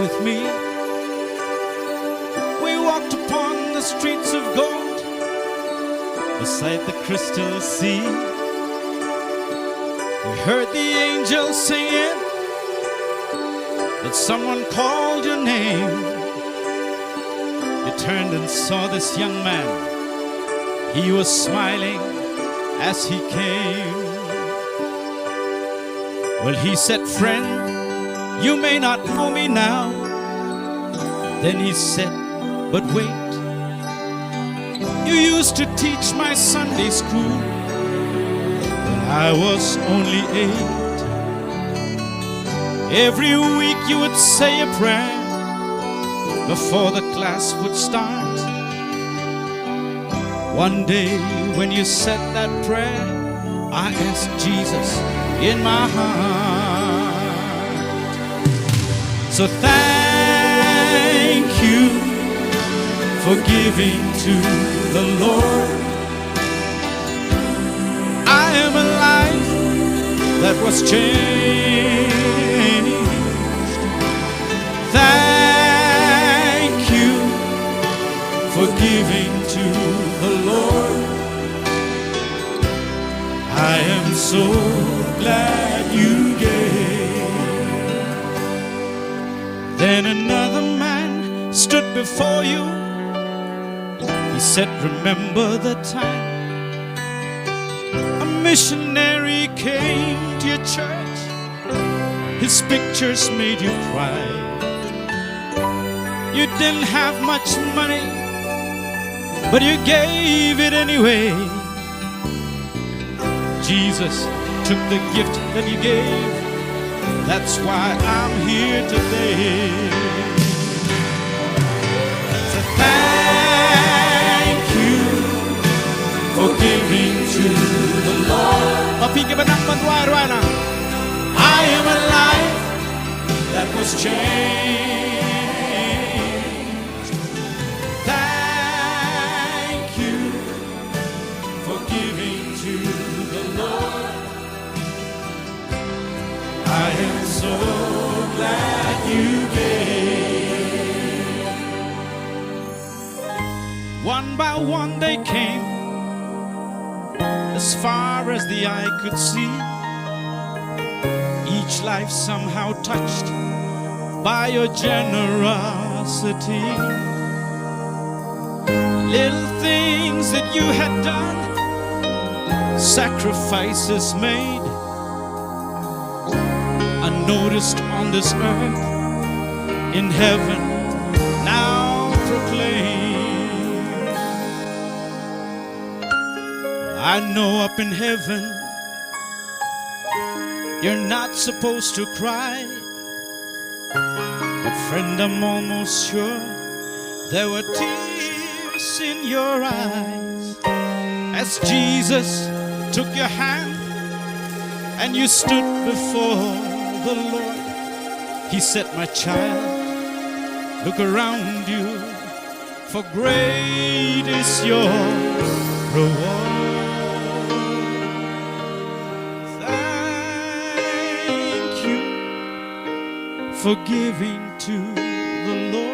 with me. We walked upon the streets of gold beside the crystal sea. We heard the angels singing that someone called your name. You turned and saw this young man. He was smiling as he came. Well, he said, friend, you may not know me now. Then he said, but wait, you used to teach my Sunday school when I was only 8. Every week you would say a prayer before the class would start. One day when you said that prayer, I asked Jesus in my heart. So thank you for giving to the Lord. I am a life that was changed. Thank you for giving to the Lord. I am so glad you gave. Then another man stood before you. He said, remember the time a missionary came to your church. His pictures made you cry. You didn't have much money, but you gave it anyway. Jesus took the gift that you gave. That's why I'm here today. So thank you for giving to the Lord. I am a life that was changed. Thank you for giving to the Lord. I am so glad you gave. One by one they came, as far as the eye could see. Each life somehow touched by your generosity. Little things that you had done, sacrifices made, unnoticed on this earth, in heaven now proclaimed. I know up in heaven you're not supposed to cry, but friend, I'm almost sure there were tears in your eyes as Jesus took your hand and you stood before the Lord. He said, my child, look around you, for great is your reward. Thank you for giving to the Lord.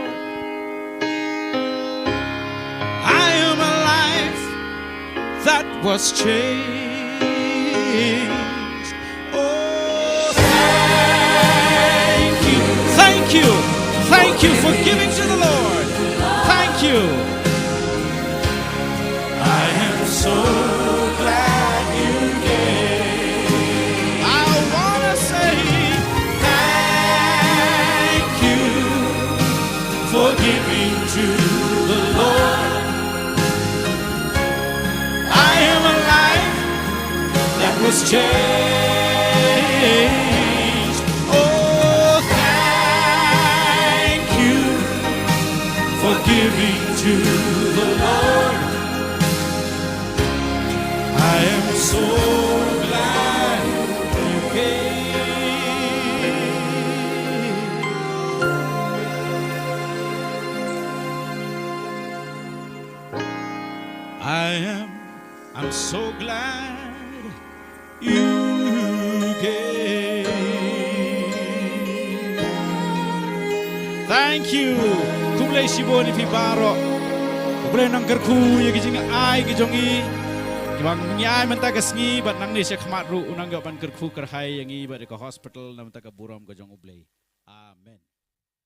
I am a life that was changed. Oh, thank you. Thank you for giving to the Lord. Thank you. I am so glad you gave. I want to say thank you for giving to the Lord. I am a life that was changed. Oh, thank you for giving to the Lord. I am so glad you gave. I'm so glad you gave. ublay sibo ni fibaro ublay nang kerku ya kijing ai kijongi kibang nyai menta kasngi bat nang ni se khmat ru unang ga ban kerku kerhai yangi ba de ko hospital nam ta ka buram ka jong ublay